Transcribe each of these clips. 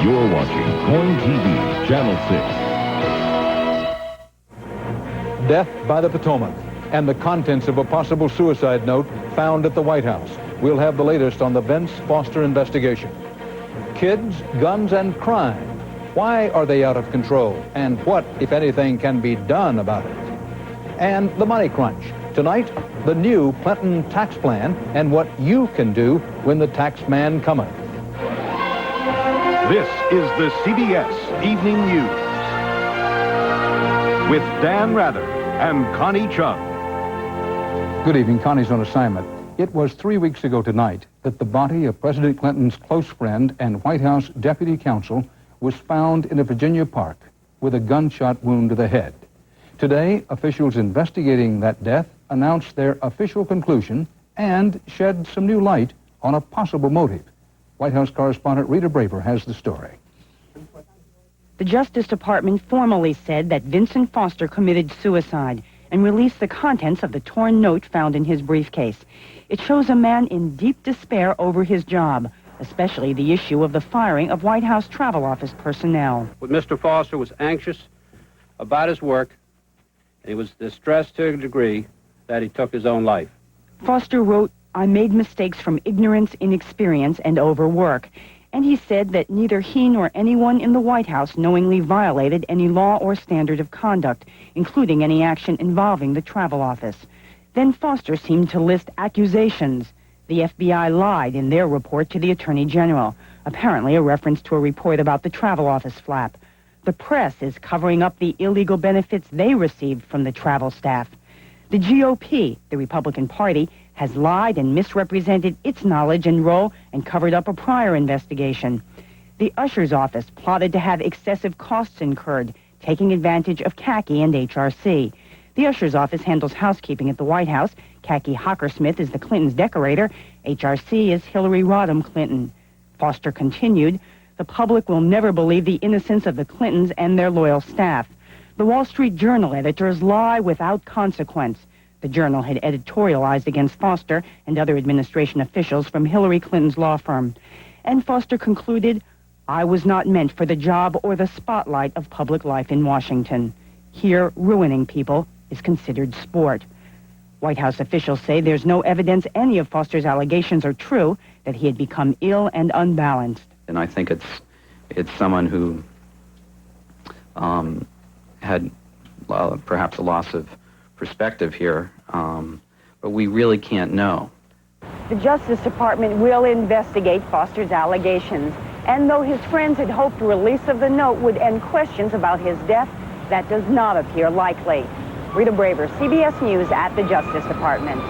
You're watching Coin TV, Channel 6. Death by the Potomac and the contents of a possible suicide note found at the White House. We'll have the latest on the Vince Foster investigation. Kids, guns, and crime. Why are they out of control? And what, if anything, can be done about it? And the money crunch. Tonight, the new Clinton tax plan and what you can do when the tax man cometh. This is the CBS Evening News with Dan Rather and Connie Chung. Good evening. Connie's on assignment. It was 3 weeks ago tonight that the body of President Clinton's close friend and White House deputy counsel was found in a Virginia park with a gunshot wound to the head. Today, officials investigating that death announced their official conclusion and shed some new light on a possible motive. White House correspondent Rita Braver has the story. The Justice Department formally said that Vincent Foster committed suicide and released the contents of the torn note found in his briefcase. It shows a man in deep despair over his job, especially the issue of the firing of White House Travel Office personnel. Mr. Foster was anxious about his work, and he was distressed to a degree that he took his own life. Foster wrote, "I made mistakes from ignorance, inexperience, and overwork." And he said that neither he nor anyone in the White House knowingly violated any law or standard of conduct, including any action involving the travel office. Then Foster seemed to list accusations. The FBI lied in their report to the Attorney General, apparently a reference to a report about the travel office flap. The press is covering up the illegal benefits they received from the travel staff. The GOP, the Republican Party, has lied and misrepresented its knowledge and role and covered up a prior investigation. The Usher's office plotted to have excessive costs incurred, taking advantage of CACI and HRC. The Usher's office handles housekeeping at the White House. CACI Hockersmith is the Clintons' decorator. HRC is Hillary Rodham Clinton. Foster continued, "The public will never believe the innocence of the Clintons and their loyal staff. The Wall Street Journal editors lie without consequence." The Journal had editorialized against Foster and other administration officials from Hillary Clinton's law firm. And Foster concluded, "I was not meant for the job or the spotlight of public life in Washington. Here, ruining people is considered sport." White House officials say there's no evidence any of Foster's allegations are true, that he had become ill and unbalanced. And I think it's someone who had perhaps a loss of perspective here, but we really can't know. The Justice Department will investigate Foster's allegations, and though his friends had hoped release of the note would end questions about his death, that does not appear likely. Rita Braver, CBS News at the Justice Department.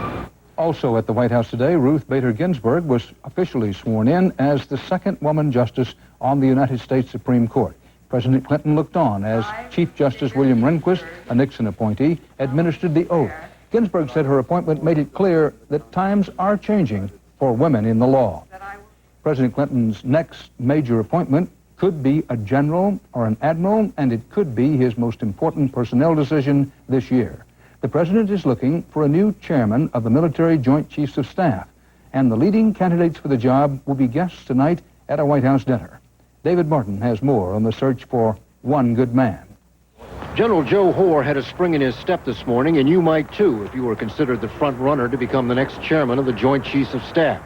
Also at the White House today, Ruth Bader Ginsburg was officially sworn in as the second woman justice on the United States Supreme Court. President Clinton looked on as Chief Justice William Rehnquist, a Nixon appointee, administered the oath. Ginsburg said her appointment made it clear that times are changing for women in the law. President Clinton's next major appointment could be a general or an admiral, and it could be his most important personnel decision this year. The president is looking for a new chairman of the Military Joint Chiefs of Staff, and the leading candidates for the job will be guests tonight at a White House dinner. David Martin has more on the search for one good man. General Joe Hoare had a spring in his step this morning, and you might too if you were considered the front runner to become the next chairman of the Joint Chiefs of Staff.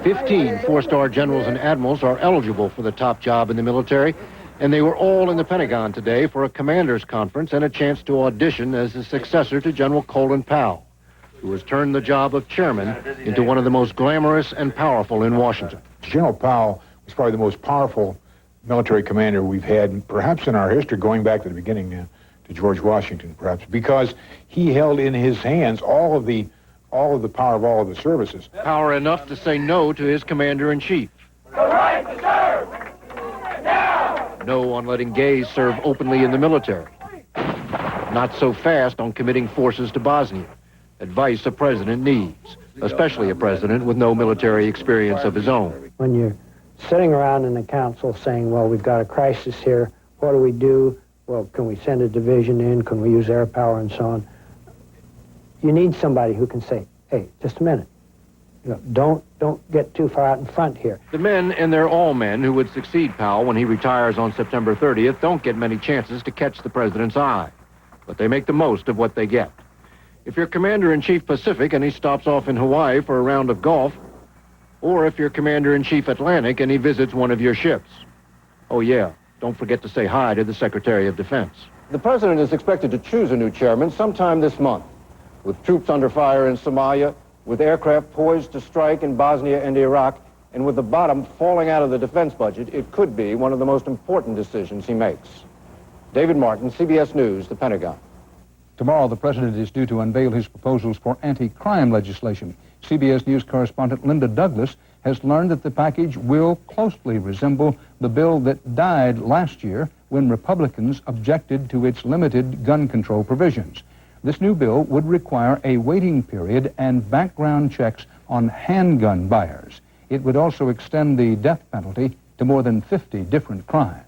15 four-star generals and admirals are eligible for the top job in the military, and they were all in the Pentagon today for a commanders conference and a chance to audition as the successor to General Colin Powell, who has turned the job of chairman into one of the most glamorous and powerful in Washington. General Powell was probably the most powerful military commander we've had, perhaps in our history, going back to the beginning to George Washington, perhaps, because he held in his hands all of the power of all of the services. Power enough to say no to his commander-in-chief. The right to serve! Now! No on letting gays serve openly in the military. Not so fast on committing forces to Bosnia. Advice a president needs, especially a president with no military experience of his own. When you're sitting around in the council saying, well, we've got a crisis here, what do we do? Well, can we send a division in? Can we use air power and so on? You need somebody who can say, hey, just a minute. Don't get too far out in front here. The men, and they're all men who would succeed Powell when he retires on September 30th, don't get many chances to catch the president's eye. But they make the most of what they get. If you're Commander-in-Chief Pacific and he stops off in Hawaii for a round of golf, or if you're Commander-in-Chief Atlantic and he visits one of your ships. Oh yeah, don't forget to say hi to the Secretary of Defense. The president is expected to choose a new chairman sometime this month. With troops under fire in Somalia, with aircraft poised to strike in Bosnia and Iraq, and with the bottom falling out of the defense budget, it could be one of the most important decisions he makes. David Martin, CBS News, the Pentagon. Tomorrow, the president is due to unveil his proposals for anti-crime legislation. CBS News correspondent Linda Douglas has learned that the package will closely resemble the bill that died last year when Republicans objected to its limited gun control provisions. This new bill would require a waiting period and background checks on handgun buyers. It would also extend the death penalty to more than 50 different crimes.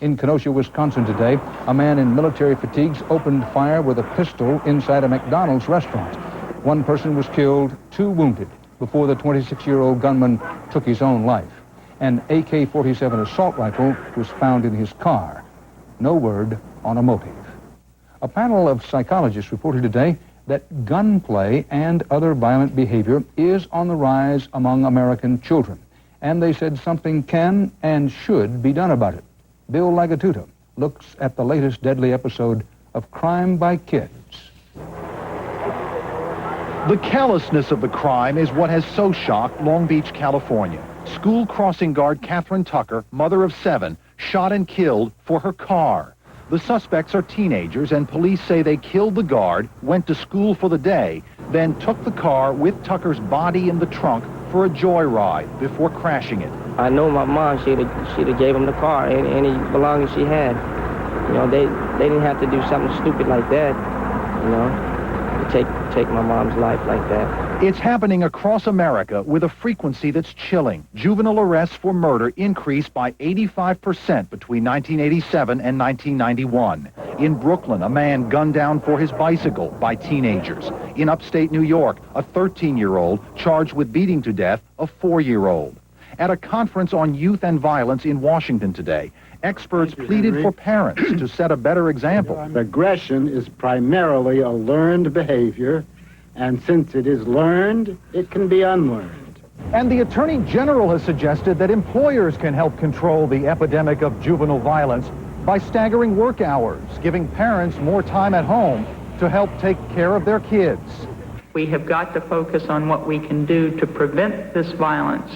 In Kenosha, Wisconsin today, a man in military fatigues opened fire with a pistol inside a McDonald's restaurant. One person was killed, 2 wounded, before the 26-year-old gunman took his own life. An AK-47 assault rifle was found in his car. No word on a motive. A panel of psychologists reported today that gunplay and other violent behavior is on the rise among American children. And they said something can and should be done about it. Bill Lagatuta looks at the latest deadly episode of crime by kids. The callousness of the crime is what has so shocked Long Beach, California. School crossing guard Catherine Tucker, mother of 7, shot and killed for her car. The suspects are teenagers, and police say they killed the guard, went to school for the day, then took the car with Tucker's body in the trunk for a joyride before crashing it. I know my mom, she'd have gave him the car, any belongings she had. You know, they didn't have to do something stupid like that, you know, to take my mom's life like that. It's happening across America with a frequency that's chilling. Juvenile arrests for murder increased by 85% between 1987 and 1991. In Brooklyn, a man gunned down for his bicycle by teenagers. In upstate New York, a 13-year-old charged with beating to death a 4-year-old. At a conference on youth and violence in Washington today, experts pleaded for parents to set a better example. Aggression is primarily a learned behavior, and since it is learned, it can be unlearned. And the Attorney General has suggested that employers can help control the epidemic of juvenile violence by staggering work hours, giving parents more time at home to help take care of their kids. We have got to focus on what we can do to prevent this violence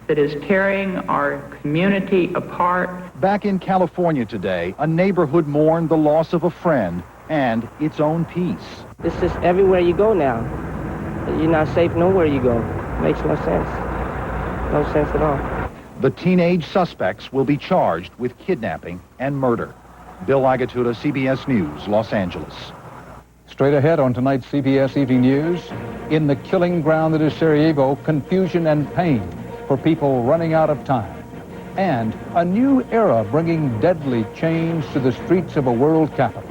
that is tearing our community apart. Back in California today, a neighborhood mourned the loss of a friend and its own peace. It's just everywhere you go now. You're not safe nowhere you go. Makes no sense. No sense at all. The teenage suspects will be charged with kidnapping and murder. Bill Lagatuta, CBS News, Los Angeles. Straight ahead on tonight's CBS Evening News, in the killing ground that is Sarajevo, confusion and pain for people running out of time. And a new era bringing deadly change to the streets of a world capital.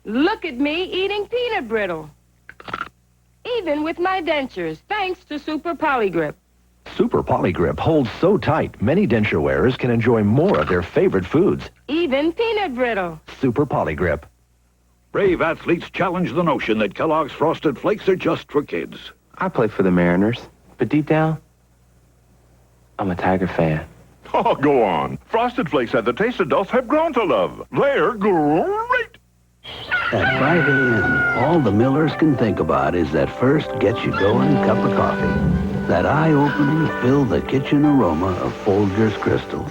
Look at me eating peanut brittle. Even with my dentures, thanks to Super Polygrip. Super Polygrip holds so tight, many denture wearers can enjoy more of their favorite foods. Even peanut brittle. Super Polygrip. Brave athletes challenge the notion that Kellogg's Frosted Flakes are just for kids. I play for the Mariners, but deep down, I'm a Tiger fan. Oh, go on. Frosted Flakes have the taste adults have grown to love. They're great. At 5 a.m., all the Millers can think about is that first get-you-going cup of coffee. That eye-opening, fill-the-kitchen aroma of Folgers Crystals.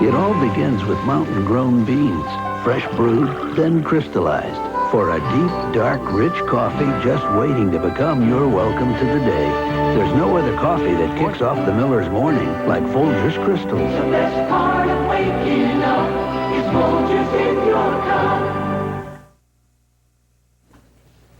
It all begins with mountain-grown beans, fresh brewed, then crystallized, for a deep, dark, rich coffee just waiting to become your welcome to the day. There's no other coffee that kicks off the Miller's morning like Folgers Crystals. The best part of waking up is Folgers in your cup.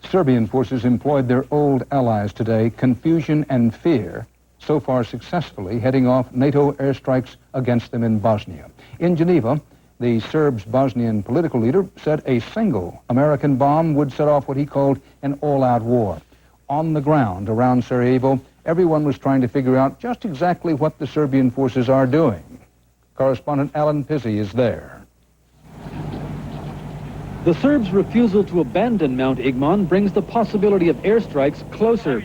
Serbian forces employed their old allies today, confusion and fear, so far successfully heading off NATO airstrikes against them in Bosnia. In Geneva, The Serbs' Bosnian political leader said a single American bomb would set off what he called an all-out war. On the ground around Sarajevo, everyone was trying to figure out just exactly what the Serbian forces are doing. Correspondent Alan Pizzi is there. The Serbs' refusal to abandon Mount Igman brings the possibility of airstrikes closer.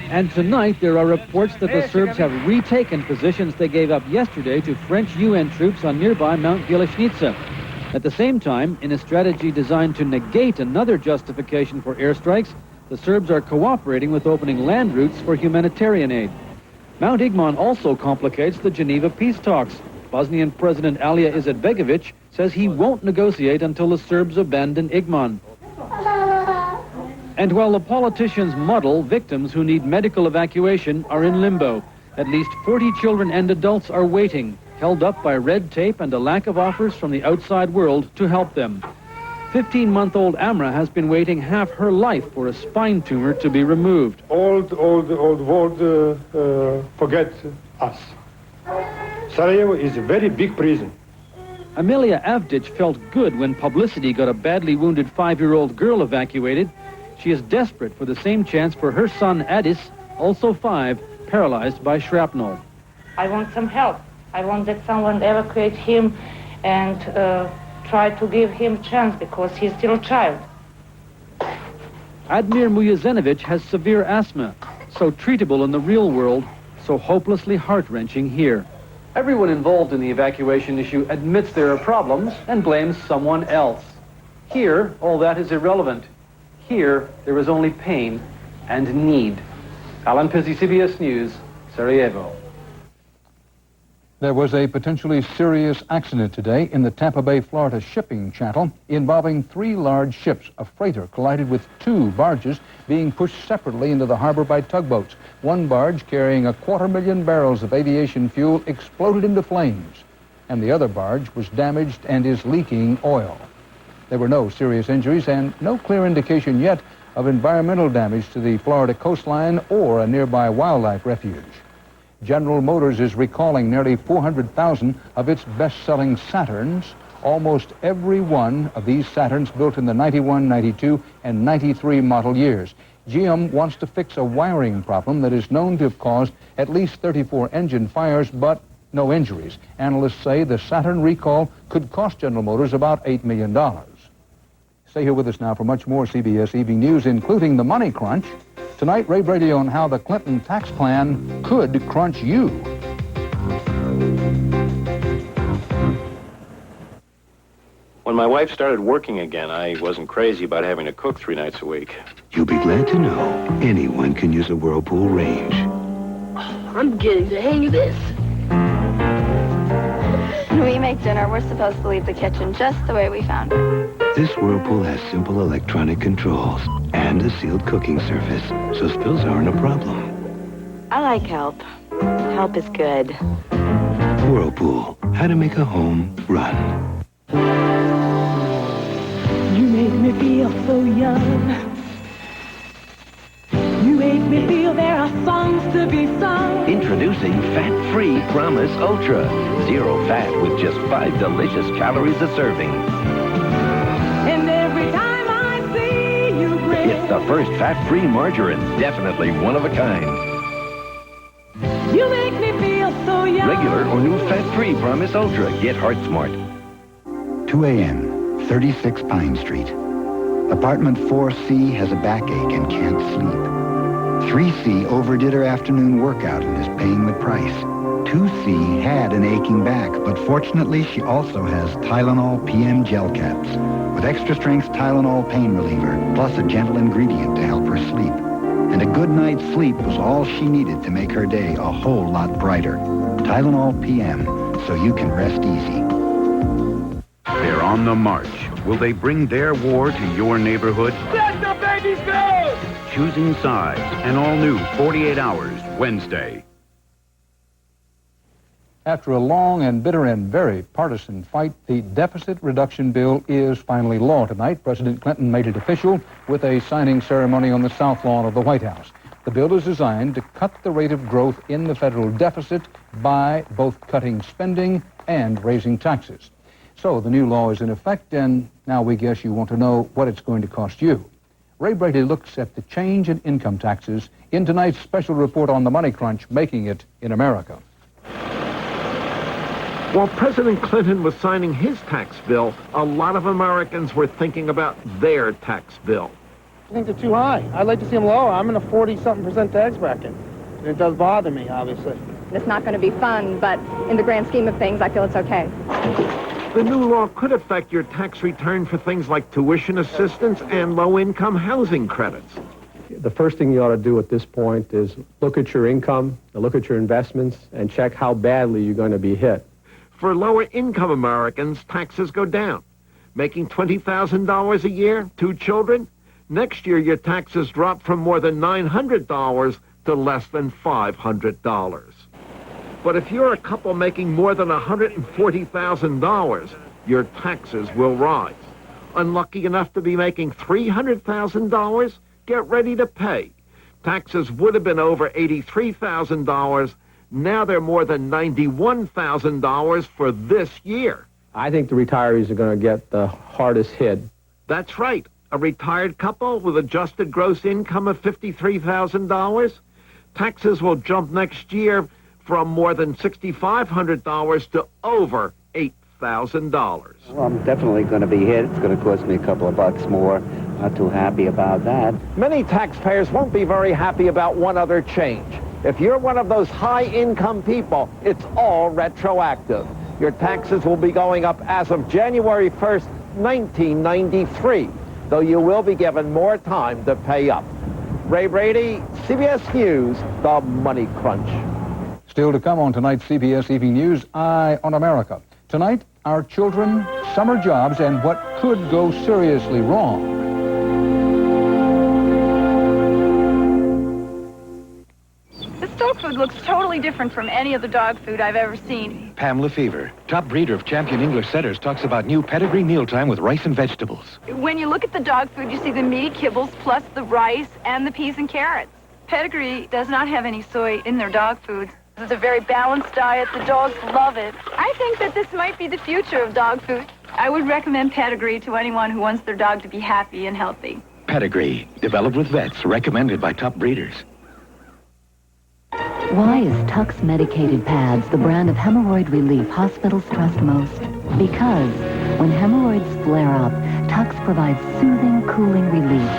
And tonight there are reports that the Serbs have retaken positions they gave up yesterday to French UN troops on nearby Mount Gilešnica. At the same time, in a strategy designed to negate another justification for airstrikes, the Serbs are cooperating with opening land routes for humanitarian aid. Mount Igman also complicates the Geneva peace talks. Bosnian President Alija Izetbegovic says he won't negotiate until the Serbs abandon Igman. And while the politicians muddle, victims who need medical evacuation are in limbo. At least 40 children and adults are waiting, held up by red tape and a lack of offers from the outside world to help them. 15-month-old Amra has been waiting half her life for a spine tumor to be removed. Old world forget us. Sarajevo is a very big prison. Amelia Avdic felt good when publicity got a badly wounded 5-year-old girl evacuated. She is desperate for the same chance for her son Adis, also 5, paralyzed by shrapnel. I want some help. I want that someone evacuate him and try to give him a chance because he's still a child. Admir Mujezenovic has severe asthma, so treatable in the real world, so hopelessly heart-wrenching here. Everyone involved in the evacuation issue admits there are problems and blames someone else. Here, all that is irrelevant. Here, there is only pain and need. Alan Pizzi, CBS News, Sarajevo. There was a potentially serious accident today in the Tampa Bay, Florida shipping channel involving 3 large ships. A freighter collided with 2 barges being pushed separately into the harbor by tugboats. One barge carrying 250,000 barrels of aviation fuel exploded into flames, and the other barge was damaged and is leaking oil. There were no serious injuries and no clear indication yet of environmental damage to the Florida coastline or a nearby wildlife refuge. General Motors is recalling nearly 400,000 of its best-selling Saturns. Almost every one of these Saturns built in the 91, 92, and 93 model years. GM wants to fix a wiring problem that is known to have caused at least 34 engine fires, but no injuries. Analysts say the Saturn recall could cost General Motors about $8 million. Stay here with us now for much more CBS Evening News, including the money crunch. Tonight, Rave Radio on how the Clinton tax plan could crunch you. When my wife started working again, I wasn't crazy about having to cook 3 nights a week. You'll be glad to know anyone can use a Whirlpool range. I'm getting the hang of this. When we make dinner, we're supposed to leave the kitchen just the way we found it. This Whirlpool has simple electronic controls and a sealed cooking surface, so spills aren't a problem. I like help. Help is good. Whirlpool, how to make a home run. You make me feel so young. You make me feel there are songs to be sung. Introducing Fat-Free Promise Ultra. 0 fat with just 5 delicious calories a serving. And every time I see you grin, It's the first fat-free margarine. Definitely one of a kind. you make me feel so young. Regular or new Fat-Free Promise Ultra. Get Heart Smart. 2 a.m., 36 Pine Street. Apartment 4C has a backache and can't sleep. 3C overdid her afternoon workout and is paying the price. 2C had an aching back, but fortunately she also has Tylenol PM gel caps with extra strength Tylenol pain reliever, plus a gentle ingredient to help her sleep. And a good night's sleep was all she needed to make her day a whole lot brighter. Tylenol PM, so you can rest easy. They're on the march. Will they bring their war to your neighborhood? Let the babies go! Choosing Sides, an all-new 48 Hours, Wednesday. After a long and bitter and very partisan fight, the deficit reduction bill is finally law tonight. President Clinton made it official with a signing ceremony on the South Lawn of the White House. The bill is designed to cut the rate of growth in the federal deficit by both cutting spending and raising taxes. So the new law is in effect, and now we guess you want to know what it's going to cost you. Ray Brady looks at the change in income taxes in tonight's special report on the money crunch making it in America. While President Clinton was signing his tax bill, a lot of Americans were thinking about their tax bill. I think they're too high. I'd like to see them lower. I'm in a 40-something% tax bracket. And it does bother me, obviously. It's not going to be fun, but in the grand scheme of things, I feel it's okay. The new law could affect your tax return for things like tuition assistance and low-income housing credits. The first thing you ought to do at this point is look at your income, look at your investments, and check how badly you're going to be hit. For lower-income Americans, taxes go down. Making $20,000 a year, 2 children? Next year, your taxes drop from more than $900 to less than $500. But if you're a couple making more than $140,000, your taxes will rise. Unlucky enough to be making $300,000? Get ready to pay. Taxes would have been over $83,000. Now they're more than $91,000 for this year. I think the retirees are going to get the hardest hit. That's right. A retired couple with adjusted gross income of $53,000? Taxes will jump next year from more than $6,500 to over $8,000. Well, I'm definitely going to be hit. It's going to cost me a couple of bucks more. Not too happy about that. Many taxpayers won't be very happy about one other change. If you're one of those high-income people, it's all retroactive. Your taxes will be going up as of January 1st, 1993, though you will be given more time to pay up. Ray Brady, CBS News, The Money Crunch. Still to come on tonight's CBS Evening News, Eye on America. Tonight, our children, summer jobs, and what could go seriously wrong. This dog food looks totally different from any other dog food I've ever seen. Pam Lefevre, top breeder of champion English setters, talks about new pedigree mealtime with rice and vegetables. When you look at the dog food, you see the meaty kibbles plus the rice and the peas and carrots. Pedigree does not have any soy in their dog food. It's a very balanced diet. The dogs love it. I think that this might be the future of dog food. I would recommend Pedigree to anyone who wants their dog to be happy and healthy. Pedigree, developed with vets, recommended by top breeders. Why is Tux medicated pads the brand of hemorrhoid relief hospitals trust most? Because when hemorrhoids flare up, Tux provides soothing, cooling relief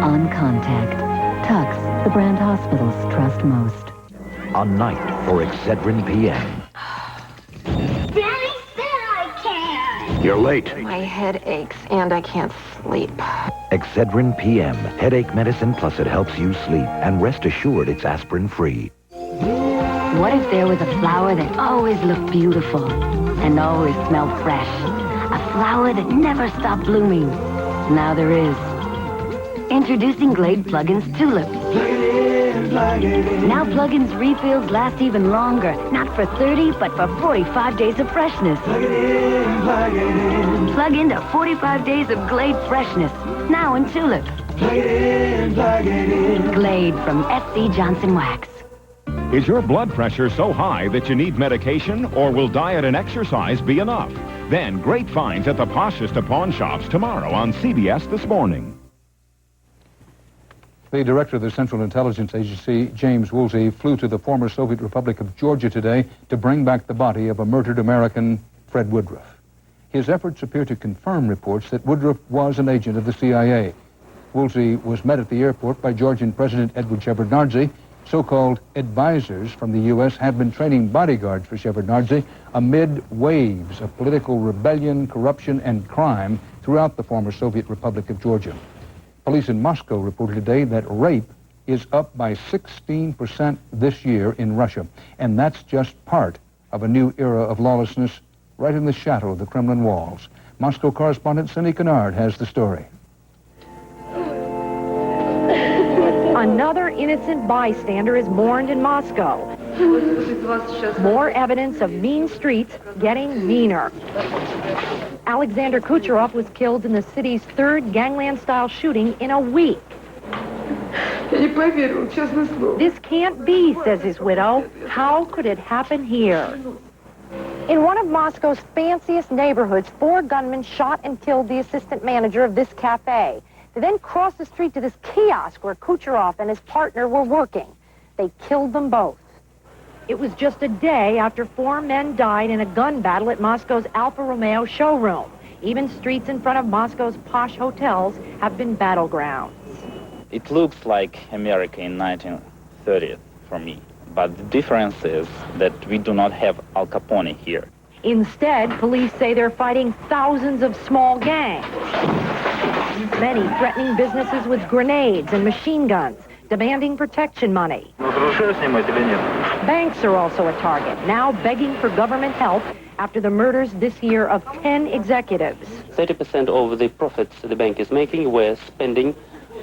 on contact. Tux, the brand hospitals trust most. A night for Excedrin PM. Daddy said I can't. You're late. My head aches and I can't sleep. Excedrin PM. Headache medicine, plus it helps you sleep. And rest assured it's aspirin-free. What if there was a flower that always looked beautiful and always smelled fresh? A flower that never stopped blooming. Now there is. Introducing Glade Plug-ins Tulip. Now Plug-ins refills last even longer. Not for 30, but for 45 days of freshness. Plug into 45 days of Glade freshness. Now in Tulip. Glade from SC Johnson Wax. Is your blood pressure so high that you need medication, or will diet and exercise be enough? Then great finds at the poshest of pawn shops tomorrow on CBS This Morning. The director of the Central Intelligence Agency, James Woolsey, flew to the former Soviet Republic of Georgia today to bring back the body of a murdered American, Fred Woodruff. His efforts appear to confirm reports that Woodruff was an agent of the CIA. Woolsey was met at the airport by Georgian President Edward Shevardnadze. So-called advisors from the U.S. have been training bodyguards for Shevardnadze amid waves of political rebellion, corruption, and crime throughout the former Soviet Republic of Georgia. Police in Moscow reported today that rape is up by 16% this year in Russia, and that's just part of a new era of lawlessness right in the shadow of the Kremlin walls. Moscow correspondent Cindy Kennard has the story. Another innocent bystander is mourned in Moscow. More evidence of mean streets getting meaner. Alexander Kucherov was killed in the city's third gangland-style shooting in a week. This can't be, says his widow. How could it happen here? In one of Moscow's fanciest neighborhoods, 4 gunmen shot and killed the assistant manager of this cafe. They then crossed the street to this kiosk where Kucherov and his partner were working. They killed them both. It was just a day after 4 men died in a gun battle at Moscow's Alfa Romeo showroom. Even streets in front of Moscow's posh hotels have been battlegrounds. It looks like America in 1930 for me. But the difference is that we do not have Al Capone here. Instead, police say they're fighting thousands of small gangs. Many threatening businesses with grenades and machine guns, demanding protection money. Banks are also a target, now begging for government help after the murders this year of 10 executives. 30% of the profits the bank is making we're spending,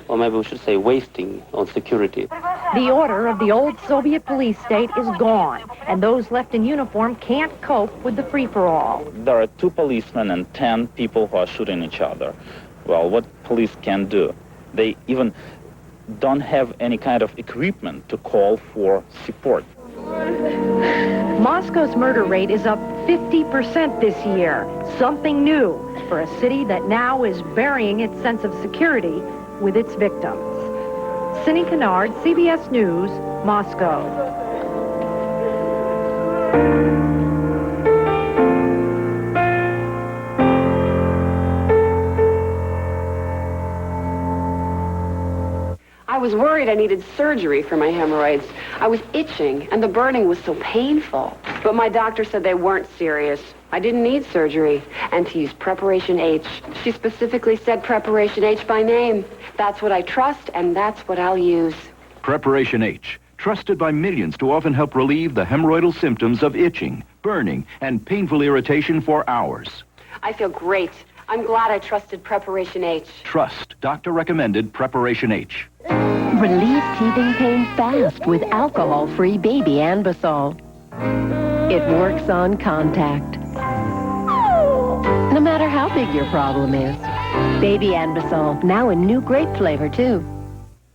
or maybe we should say wasting, on security. The order of the old Soviet police state is gone, and those left in uniform can't cope with the free-for-all. There are 2 policemen and 10 people who are shooting each other. Well, what police can do? They even don't have any kind of equipment to call for support. Moscow's murder rate is up 50% this year, something new for a city that now is burying its sense of security with its victims. Cindy Kennard, CBS News, Moscow. I was worried I needed surgery for my hemorrhoids. I was itching, and the burning was so painful. But my doctor said they weren't serious. I didn't need surgery, and to use Preparation H. She specifically said Preparation H by name. That's what I trust, and that's what I'll use. Preparation H, trusted by millions to often help relieve the hemorrhoidal symptoms of itching, burning, and painful irritation for hours. I feel great. I'm glad I trusted Preparation H. Trust doctor-recommended Preparation H. Relieve teething pain fast with alcohol-free Baby Anbesol. It works on contact. No matter how big your problem is. Baby Anbesol, now in new grape flavor, too.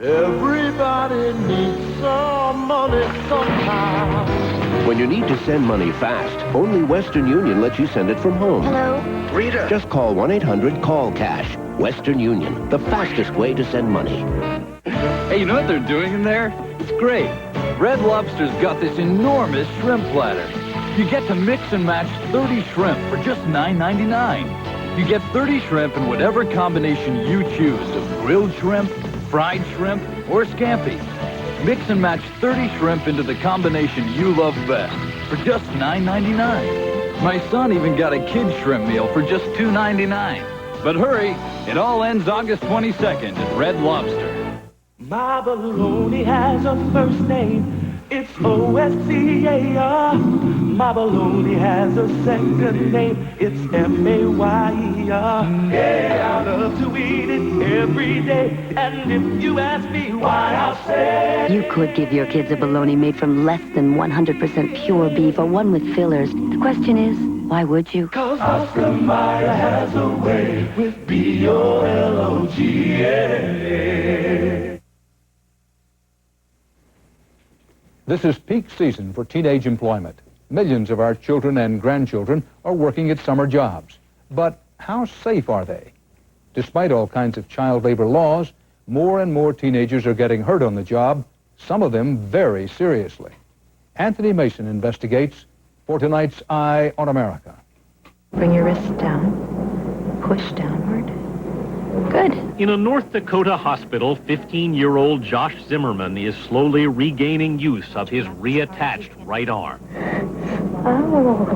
Everybody needs some money sometime. When you need to send money fast, only Western Union lets you send it from home. Hello? Rita. Just call 1-800-CALL-CASH. Western Union, the fastest way to send money. Hey, you know what they're doing in there? It's great. Red Lobster's got this enormous shrimp platter. You get to mix and match 30 shrimp for just $9.99. You get 30 shrimp in whatever combination you choose of grilled shrimp, fried shrimp, or scampi. Mix and match 30 shrimp into the combination you love best for just $9.99. My son even got a kid's shrimp meal for just $2.99. But hurry, it all ends August 22nd at Red Lobster. My baloney has a first name. It's O-S-C-A-R. My baloney has a second name. It's M-A-Y-E-R. Yeah, I love to eat it every day. And if you ask me why, I'll say... You could give your kids a bologna made from less than 100% pure beef or one with fillers. The question is, why would you? 'Cause Oscar Mayer has a way with B-O-L-O-G-A. This is peak season for teenage employment. Millions of our children and grandchildren are working at summer jobs. But how safe are they? Despite all kinds of child labor laws, more and more teenagers are getting hurt on the job, some of them very seriously. Anthony Mason investigates for tonight's Eye on America. Bring your wrists down. Push downward. Good. In a North Dakota hospital, 15-year-old Josh Zimmerman is slowly regaining use of his reattached right arm. Oh.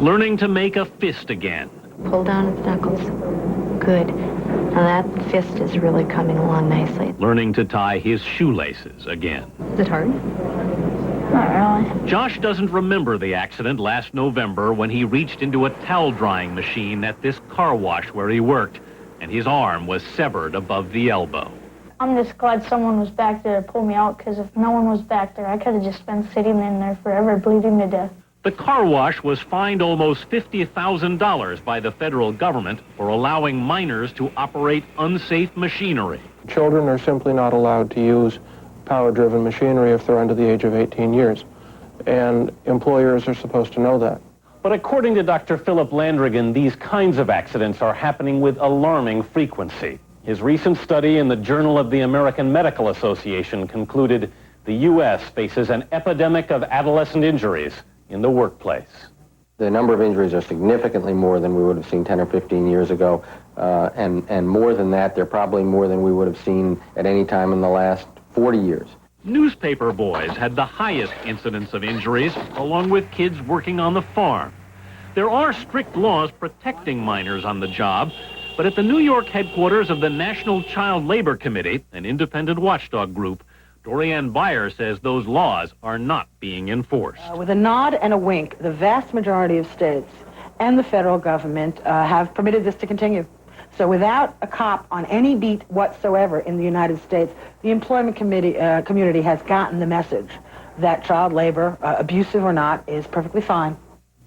Learning to make a fist again. Pull down its knuckles. Good. Now that fist is really coming along nicely. Learning to tie his shoelaces again. Is it hard? Not really. Josh doesn't remember the accident last November when he reached into a towel drying machine at this car wash where he worked, and his arm was severed above the elbow. I'm just glad someone was back there to pull me out, because if no one was back there, I could have just been sitting in there forever bleeding to death. The car wash was fined almost $50,000 by the federal government for allowing minors to operate unsafe machinery. Children are simply not allowed to use power-driven machinery if they're under the age of 18 years. And employers are supposed to know that. But according to Dr. Philip Landrigan, these kinds of accidents are happening with alarming frequency. His recent study in the Journal of the American Medical Association concluded the U.S. faces an epidemic of adolescent injuries in the workplace. The number of injuries are significantly more than we would have seen 10 or 15 years ago. And more than that, they're probably more than we would have seen at any time in the last 40 years. Newspaper boys had the highest incidence of injuries, along with kids working on the farm. There are strict laws protecting minors on the job, but at the New York headquarters of the National Child Labor Committee, an independent watchdog group, Dorianne Beyer says those laws are not being enforced. With a nod and a wink, the vast majority of states and the federal government have permitted this to continue. So without a cop on any beat whatsoever in the United States, the employment community has gotten the message that child labor, abusive or not, is perfectly fine.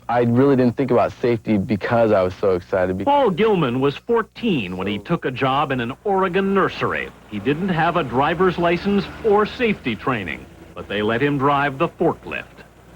I really didn't think about safety because I was so excited. Paul Gilman was 14 when he took a job in an Oregon nursery. He didn't have a driver's license or safety training, but they let him drive the forklift.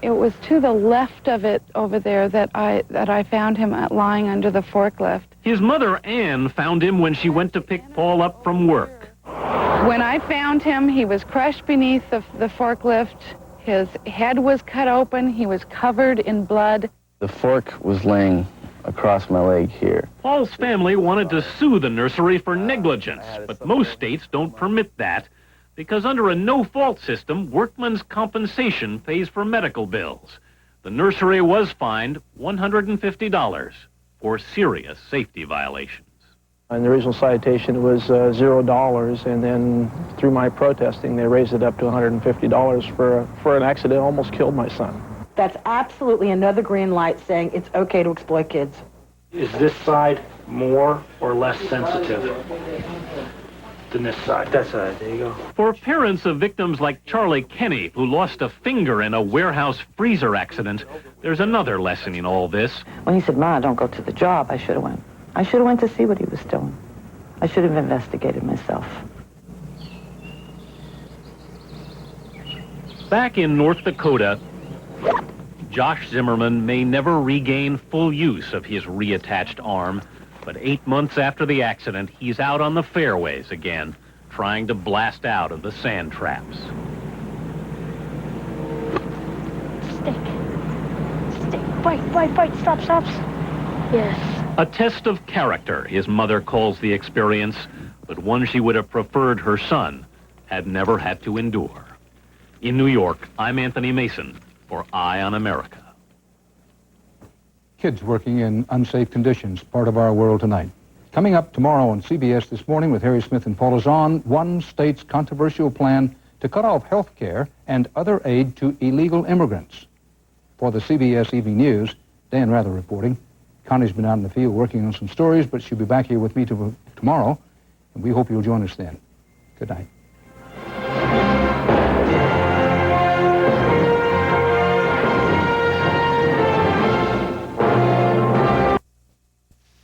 It was to the left of it over there that I found him lying under the forklift. His mother, Ann, found him when she went to pick Paul up from work. When I found him, he was crushed beneath the forklift. His head was cut open. He was covered in blood. The fork was laying across my leg here. Paul's family wanted to sue the nursery for negligence, but most states don't permit that because under a no-fault system, workman's compensation pays for medical bills. The nursery was fined $150 for serious safety violations. In the original citation, it was $0, and then through my protesting, they raised it up to $150 for an accident that almost killed my son. That's absolutely another green light saying it's okay to exploit kids. Is this side more or less sensitive than this side? That side, there you go. For parents of victims like Charlie Kenny, who lost a finger in a warehouse freezer accident, there's another lesson in all this. When he said, Ma, don't go to the job, I should have went. I should have went to see what he was doing. I should have investigated myself. Back in North Dakota, Josh Zimmerman may never regain full use of his reattached arm, but 8 months after the accident, he's out on the fairways again, trying to blast out of the sand traps. Stick. Bite. Stops. Yes. A test of character, his mother calls the experience, but one she would have preferred her son had never had to endure. In New York, I'm Anthony Mason for Eye on America. Kids working in unsafe conditions, part of our world tonight. Coming up tomorrow on CBS This Morning with Harry Smith and Paula Zahn, one state's controversial plan to cut off health care and other aid to illegal immigrants. For the CBS Evening News, Dan Rather reporting. Connie's been out in the field working on some stories, but she'll be back here with me tomorrow, and we hope you'll join us then. Good night.